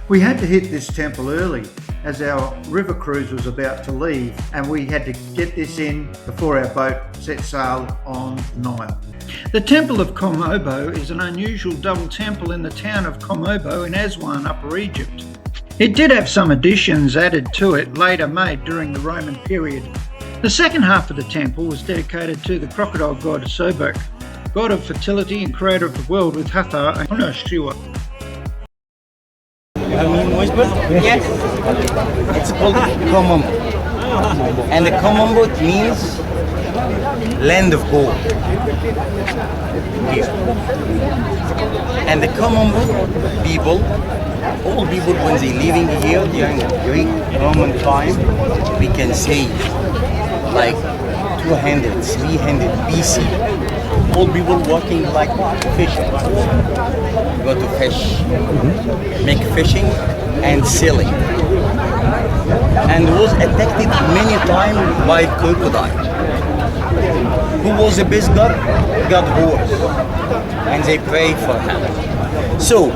We had to hit this temple early as our river cruise was about to leave, and we had to get this in before our boat set sail on the Nile. The Temple of Kom Ombo is an unusual double temple in the town of Kom Ombo in Aswan, Upper Egypt. It did have some additions added to it later made during the Roman period. The second half of the temple was dedicated to the crocodile god Sobek, god of fertility and creator of the world with Hathor and Onashua. Yes. It's called Kom Ombo. And the Kom Ombo means land of gold. Here. And the Kom Ombo people, all people when they living here during Greek Roman time, we can say like 200, 300 BC. All people working like fishing. Go to fish, make fishing and selling. And was attacked many times by crocodile. Who was the best god? God horse. And they pray for him. So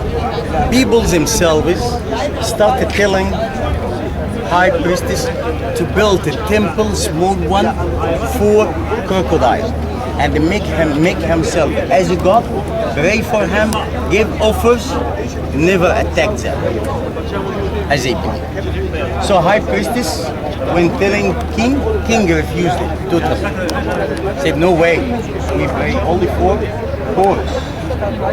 people themselves started telling high priestess to build a temple, small one, for crocodile. And make himself as a god, pray for him, give offers, never attack them as a people. So high priestess, when telling king refused it totally. Said no way, we pray only for Horus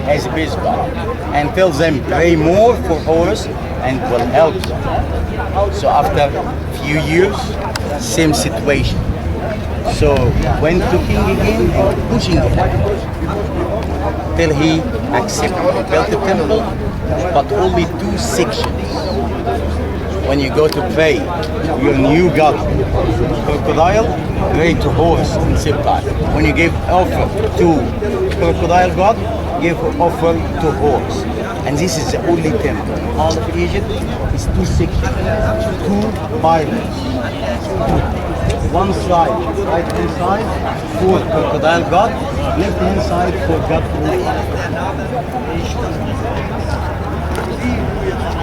as a base god, and tells them pray more for Horus and it will help them. So after a few years, same situation. So went to king again and pushing him till he accepted, built the temple, but only 2 sections. When you go to pray your new god, crocodile, pray to horse and septile. When you give offer to crocodile god, give offer to horse. And this is the only temple in all of Egypt. It's 2 sections, 2 pylons. One side, right hand side for crocodile god, left hand side for god.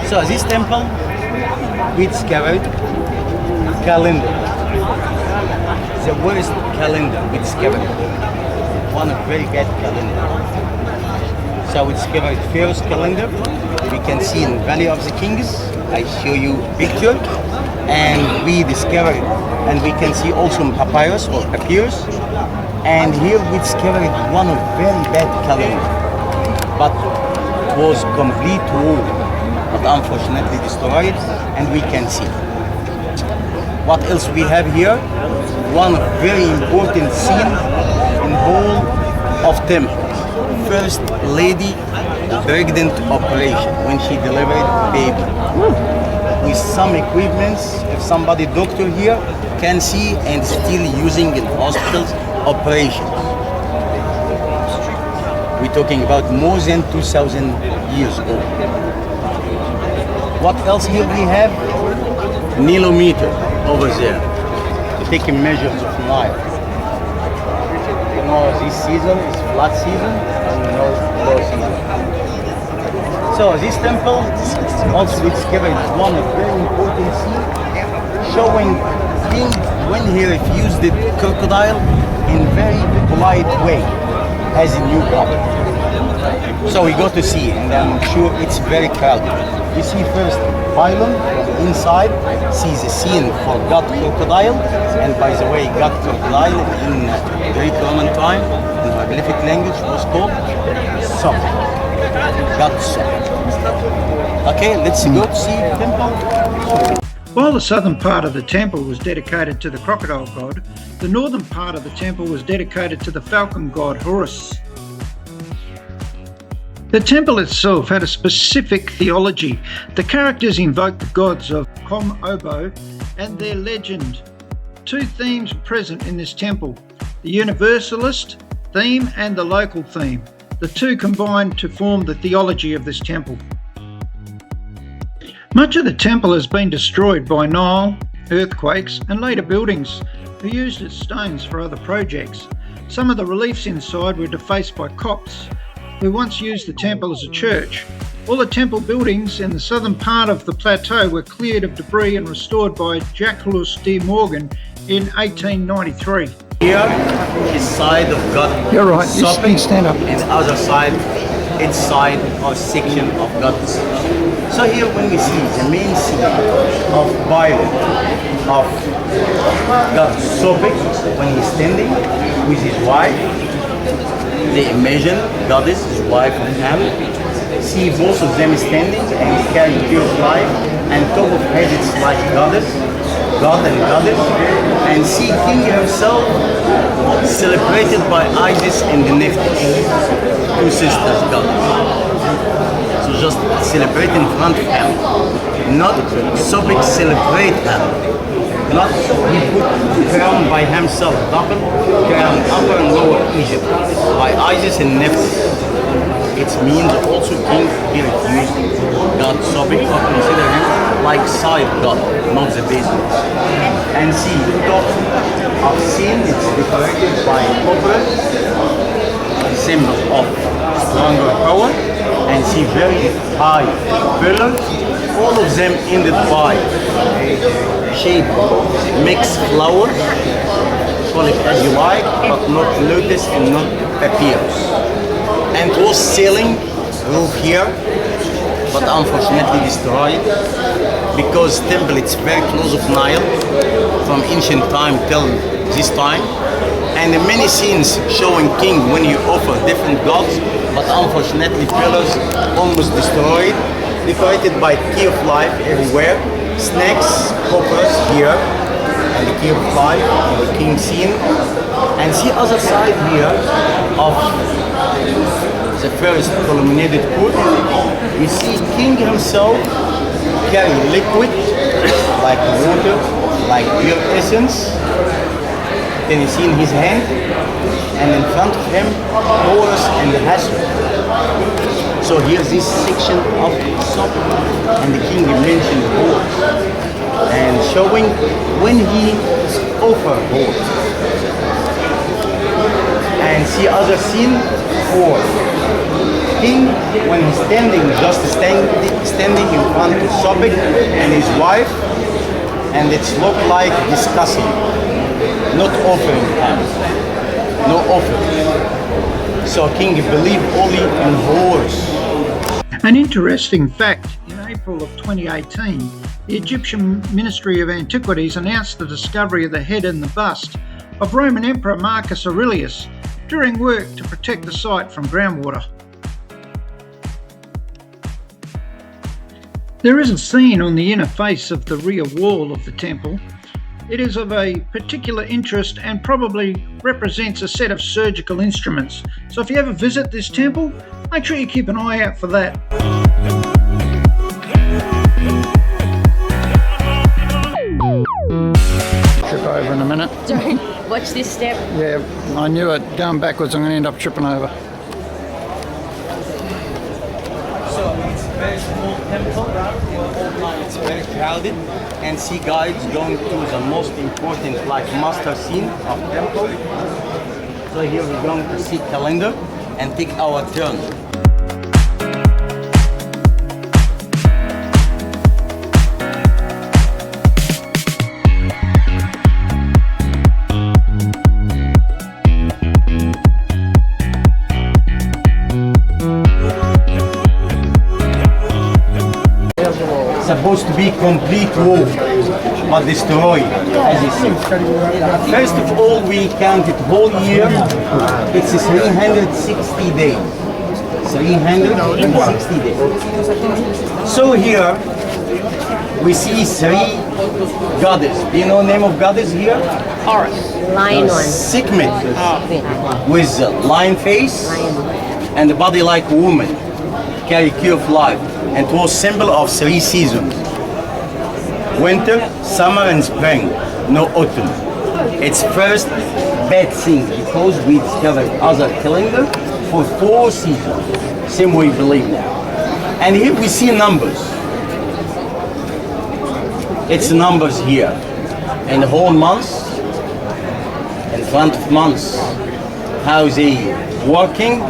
So this temple, we discovered calendar. The worst calendar we discovered. One very bad calendar. So we discovered first calendar. We can see in Valley of the Kings. I show you picture. And we discovered, and we can see also papyrus or papyrus. And here we discovered one of very bad calendar, but it was complete war, but unfortunately destroyed. And we can see. What else we have here? One very important scene in whole of temple. First lady pregnant operation when she delivered baby. With some equipments, if somebody doctor here can see and still using in hospitals operations. We're talking about more than 2,000 years old. What else here we have? Nilometer over there, taking measures of Nile. You know this season is flood season, and you know low season. So this temple also discovered one very important scene showing king when he refused the crocodile in very polite way as a new god. So we go to see, and I'm sure it's very crowded. You see first pylon inside, see the scene for god crocodile, and by the way, god crocodile in Greek Roman time in hieroglyphic language was called Sobek. God Sobek. Okay, let's go to see the temple. While the southern part of the temple was dedicated to the crocodile god, the northern part of the temple was dedicated to the falcon god Horus. The temple itself had a specific theology. The characters invoked the gods of Kom Ombo and their legend. 2 themes were present in this temple, the universalist theme and the local theme. The 2 combined to form the theology of this temple. Much of the temple has been destroyed by Nile, earthquakes and later buildings who used its stones for other projects. Some of the reliefs inside were defaced by Copts who once used the temple as a church. All the temple buildings in the southern part of the plateau were cleared of debris and restored by Jacques de Morgan in 1893. Here is side of God. You're right, Sopping, stand up. and other side, its side or section of God. So here when we see the main scene of Bible of God Sopping when he's standing with his wife, they imagine goddess, his wife of Ham. See both of them standing and carry pure life, and top of head it's like goddess, God and goddess, and see King himself celebrated by Isis and the Nephthys, two sisters goddess. So just celebrate in front of him, not Sobek celebrate him, not he put crown by himself, double crown upper and lower Egypt by Isis and Nephthys. It means also king he refused God Sobek or consider him like side god, not the base god. And see the top of scene it's decorated by copper, symbol of stronger power, and see very high pillars, all of them ended by shape mixed flowers, call it as you like, but not lotus and not papyrus. And was ceiling roof here, but unfortunately destroyed because temple it's very close of Nile from ancient time till this time, and many scenes showing king when you offer different gods, but unfortunately pillars almost destroyed, decorated by key of life everywhere, snakes, coppers here, and the key of life, the king scene, and see other side here of the first illuminated court. You see king himself carry liquid like water, like pure essence. Then you see in his hand, and in front of him horse and the hasher. So here's this section of sop, and the king mentioned horse, and showing when he offered horse. And see other scene for king when he's standing, just standing in front of Sobek and his wife, and it's look like discussing, not offering him, no offering. So king believed only in horse. An interesting fact, in April of 2018, the Egyptian Ministry of Antiquities announced the discovery of the head and the bust of Roman Emperor Marcus Aurelius during work to protect the site from groundwater. There is a scene on the inner face of the rear wall of the temple. It is of a particular interest and probably represents a set of surgical instruments. So if you ever visit this temple, make sure you keep an eye out for that. Trip over in a minute. Don't watch this step. Yeah, I knew it. Going backwards, I'm going to end up tripping over. So it's a very small temple, it's very crowded, and see guides going to the most important like master scene of temple. So here we're going to see calendar and take our turn. Supposed to be complete wall, but destroyed, as you see. First of all, we counted whole year. It's 360 days. 360 days. So here we see three goddesses. Do you know the name of goddess here? Horus. Lion one. Sekhmet, with lion face and a body like a woman, carry key of life. And it was symbol of three seasons: winter, summer, and spring. No autumn. It's first bad thing because we discovered other calendar for 4 seasons. Same way we believe now. And here we see numbers. It's numbers here, and the whole months, in front of months, how they working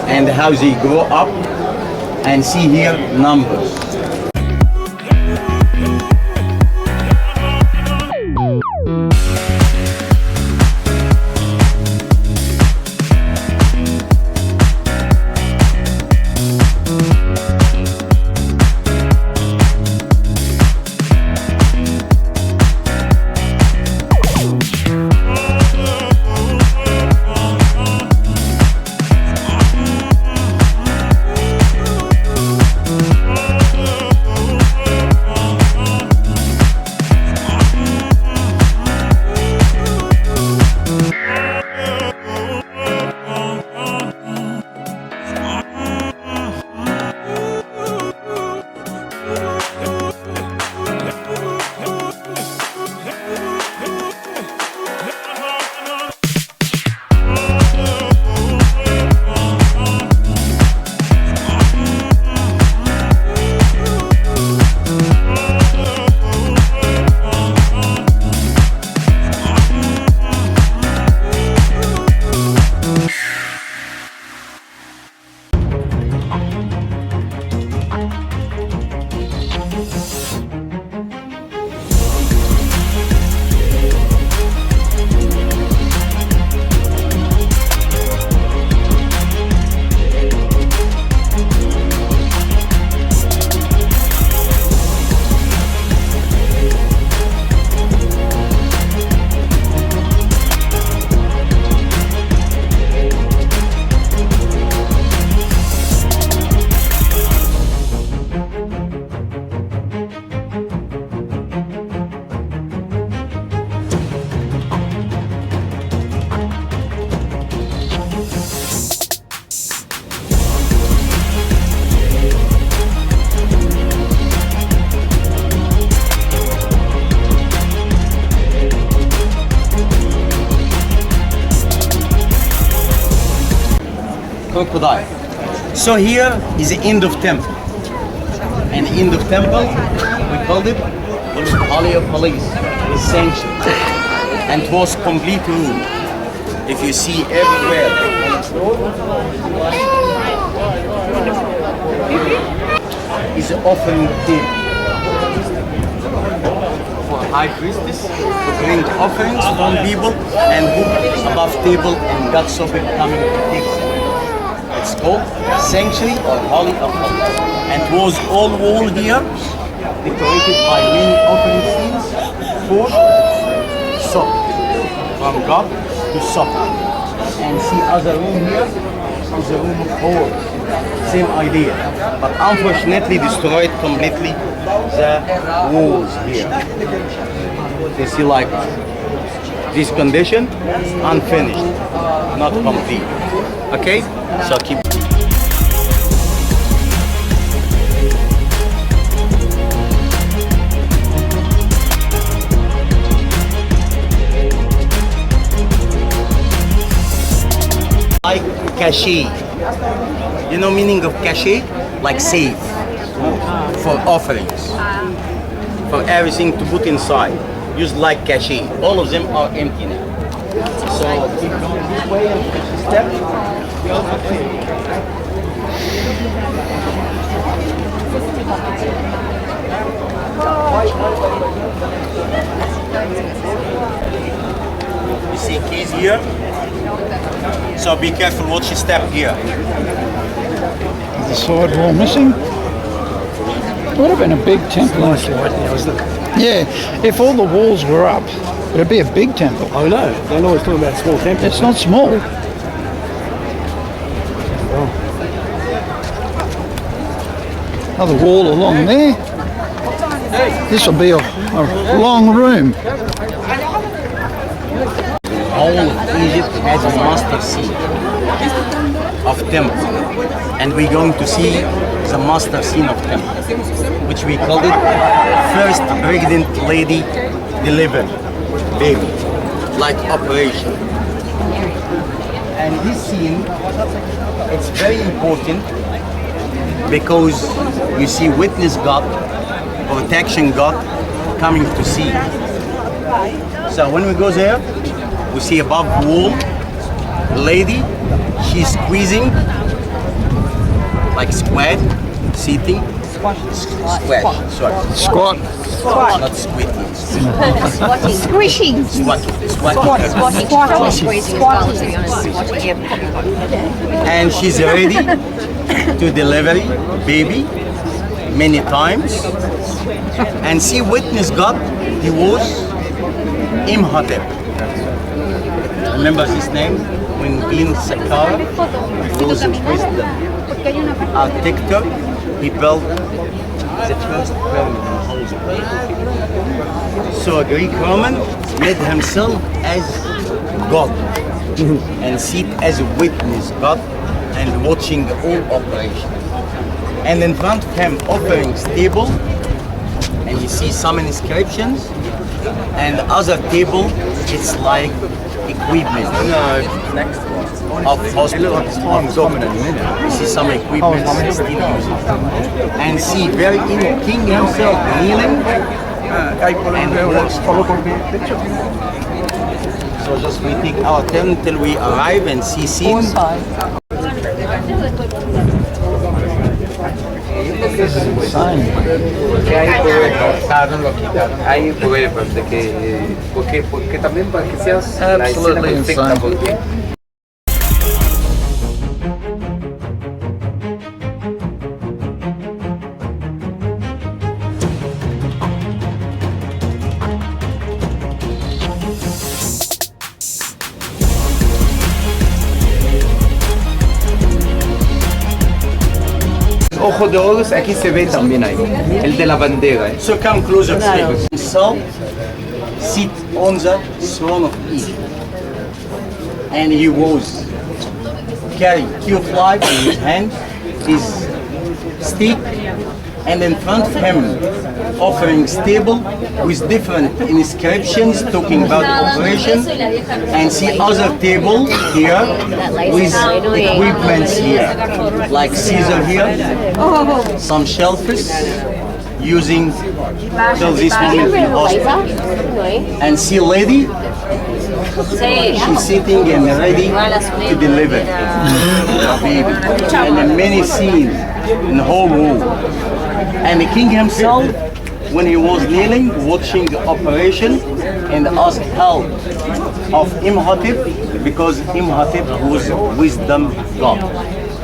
and how they grow up, and see here numbers. Crocodile. So here is the end of temple. And the end of temple, we called it Holy of Holies, essential. And it was complete room. If you see everywhere, is the offering table for high priestess to bring offerings from people and who above table and God so coming to take them. It's called Sanctuary or Holy of Holies. And it was all wall here, decorated by many offering scenes for supper, from God to supper. And see other room here is a room of horror. Same idea, but unfortunately destroyed completely the walls here. You see like this condition, unfinished, not complete. Okay, so keep. Like cachet. You know meaning of cachet? Like safe for offerings, for everything to put inside. Use like cachet. All of them are empty now. So keep going this way and step. You see keys here? So be careful what you step here. The side wall missing. Would have been a big temple. Yeah, if all the walls were up, it'd be a big temple. Oh no, they're always talking about small temples. It's not small. Another wall along there. This will be a long room. All of Egypt has a master scene of temple, and we're going to see the master scene of temple, which we call it first pregnant lady delivered baby, like operation. And this scene, it's very important because you see witness God, protection God coming to see. So when we go there, we see above the wall, lady, she's squeezing like squat, sitting, squat, sorry. Squat. Not squatting. Squishing. Squatting. Squatting. Probably squeezing as well, to be honest. Squatting, yeah. And she's ready to deliver baby many times. And she witnessed God. He was Imhotep. Remember his name? When Queen Saqqara was the president, architecture, he built the first pyramid. So a Greek Roman made himself as God and sit as a witness God and watching all operation. And in front of him offering table, and you see some inscriptions, and other table it's like equipment of hospital, of doctor. You see some equipment still using. And see very king himself kneeling and works. So just we take our turn till we arrive and see scenes. Que hay cortaron, lo quitaron. Hay pruebas de que porque también para que seas la escena perfecta, porque ojo de oro aquí se ve también ahí, el de la bandera. So come closer, please. So sit on the throne of Egypt, and he was carrying two flags in his hand, his stick, and in front of him offering stable with different inscriptions talking about operation, and see other table here with equipments here, like scissor here, some shelves using till this moment in hospital, and see lady, she's sitting and ready to deliver a baby, and then many scenes in the whole room. And the king himself, when he was kneeling, watching the operation, and asked help of Imhotep, because Imhotep was wisdom god,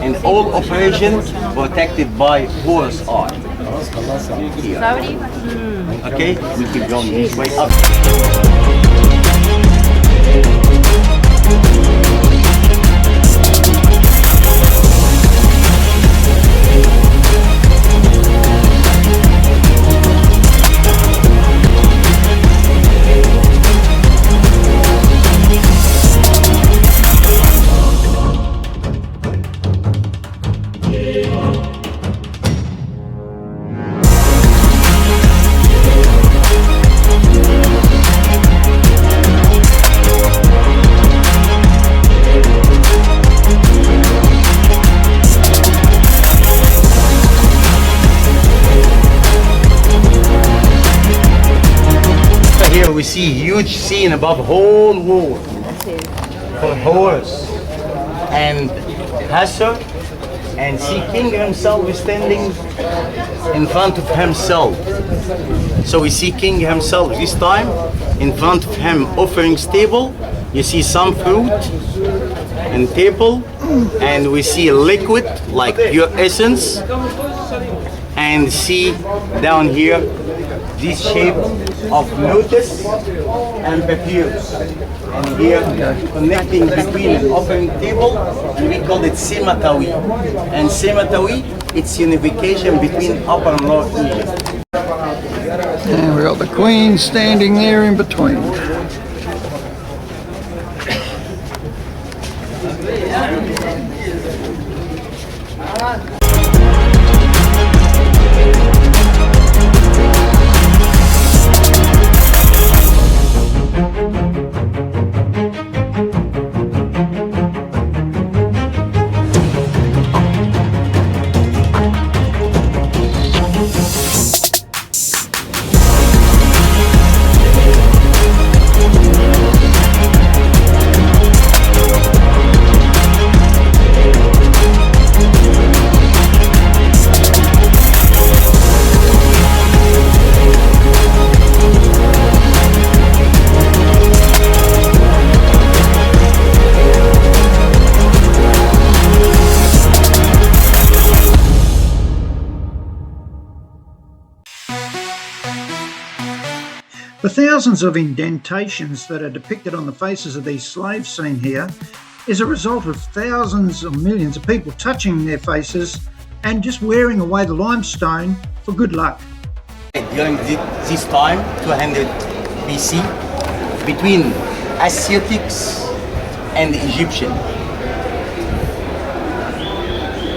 and all operations protected by horse eye. Here. Okay, we keep going this way up. Here we see huge scene above whole wall for horse and Hassor, and see king himself is standing in front of himself. So we see king himself this time in front of him offering table. You see some fruit and table, and we see liquid like pure essence, and see down here this shape of lotus and papyrus, and here connecting between the offering table, and we call it Sematawi. And Sematawi, it's unification between Upper and Lower Egypt. And we got the queen standing there in between. The thousands of indentations that are depicted on the faces of these slaves seen here is a result of thousands or millions of people touching their faces and just wearing away the limestone for good luck. During this time, 200 BC, between Asiatics and Egyptian.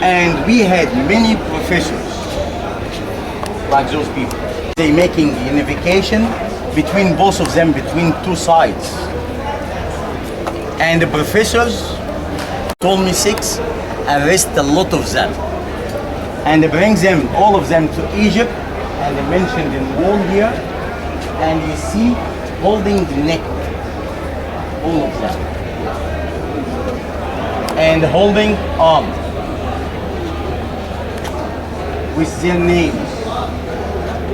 And we had many professors like those people. They making unification between both of them, between two sides. And the professors told me 6, arrest a lot of them. And bring them, all of them to Egypt, and they mentioned in the wall here, and you see holding the neck, all of them. And holding arm with their names.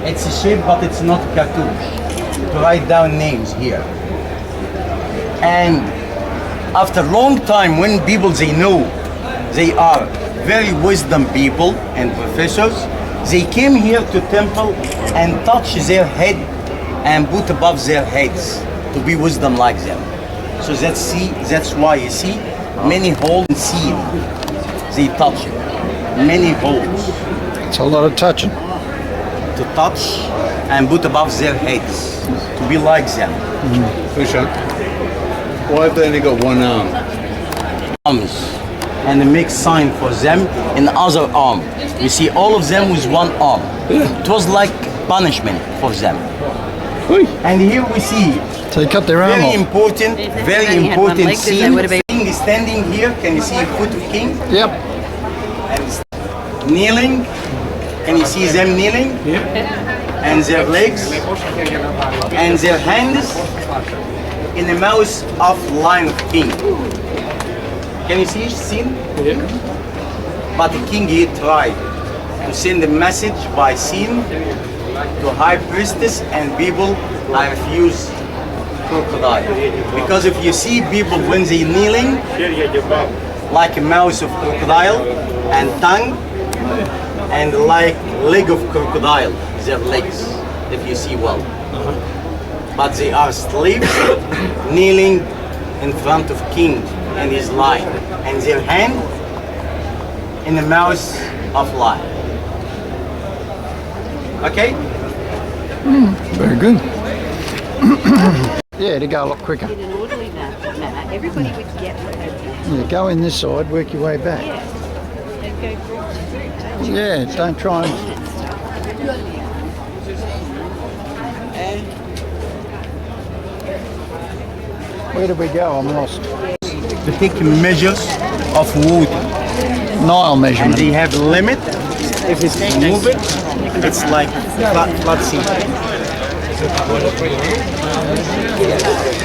It's a shape, but it's not cartouche. To write down names here. And after a long time, when people they know they are very wisdom people and professors, they came here to temple and touch their head and put above their heads to be wisdom like them. So that's why you see many holes seen. They touch it. Many holes. It's a lot of touching. To touch and put above their heads to be like them. Pusha, why have they only got one arm? Arms, and make sign for them in other arm. You see all of them with one arm. It was like punishment for them. And here we see So they cut their arm very off. important, very only had one important leg, 'cause they scene. would have been- King is standing here. Can you see foot of king? Yep. And kneeling. Can you see them kneeling? And their legs and their hands in the mouth of Lion of King. Can you see it scene? But the king he tried to send a message by scene to high priestess and people. I refuse crocodile, because if you see people when they kneeling, like a mouth of crocodile and tongue, and like leg of crocodile, their legs, if you see well. But they are slaves kneeling in front of king and his lion, and their hand in the mouth of lion. Okay? Very good. Yeah, to go a lot quicker. In an orderly manner, everybody would get what they wanted. Yeah, go in this side, work your way back. They'd go group to group. Yeah, don't try and... Where did we go? I'm lost. To take measures of water. Nile And measurement. they have a limit. If it's moving, it's like flat sea.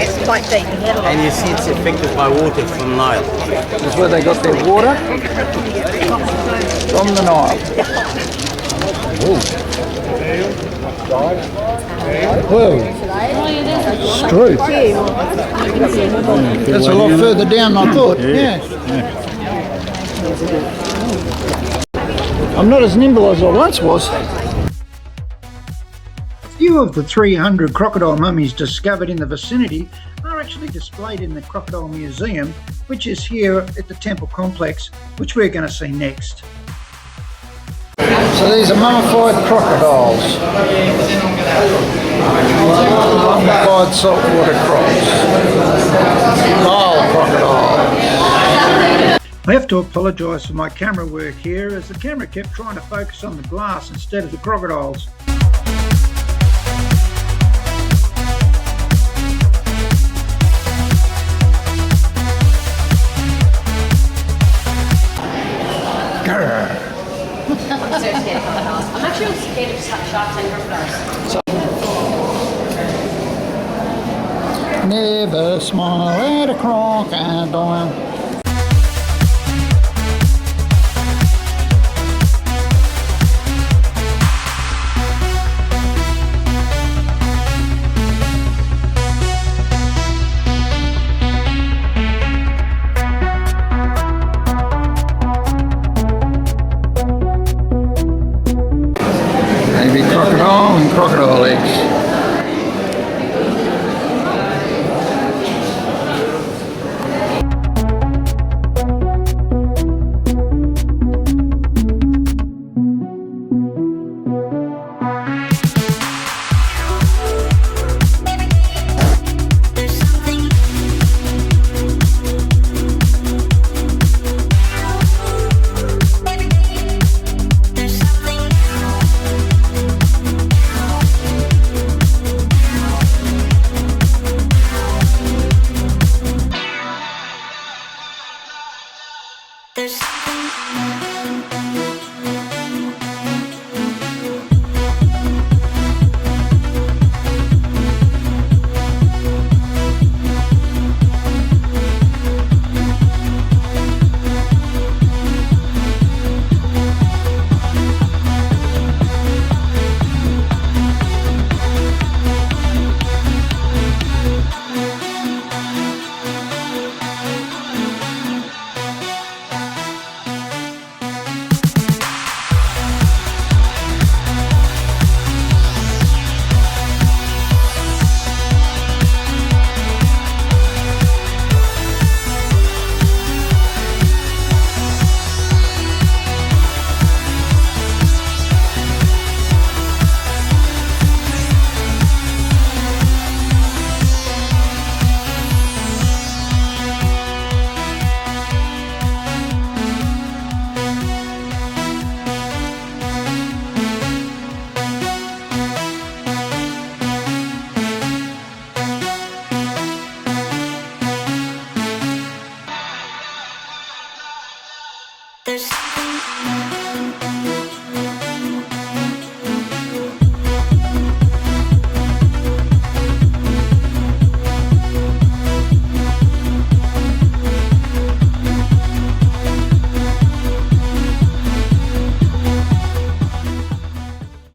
It's like taking it And you see it's affected by water from Nile. That's where they got their water from the Nile. Whoa, screw. That's a lot further down than I thought. Yeah. I'm not as nimble as I once was. Few of the 300 crocodile mummies discovered in the vicinity are actually displayed in the Crocodile Museum, which is here at the temple complex, which we're going to see next. So these are mummified crocodiles. Mummified saltwater crocs. Nile crocodiles. I have to apologise for my camera work here, as the camera kept trying to focus on the glass instead of the crocodiles. I'm actually scared of sharks and crocodiles. Never smile at a crocodile. Maybe crocodile and crocodile eggs.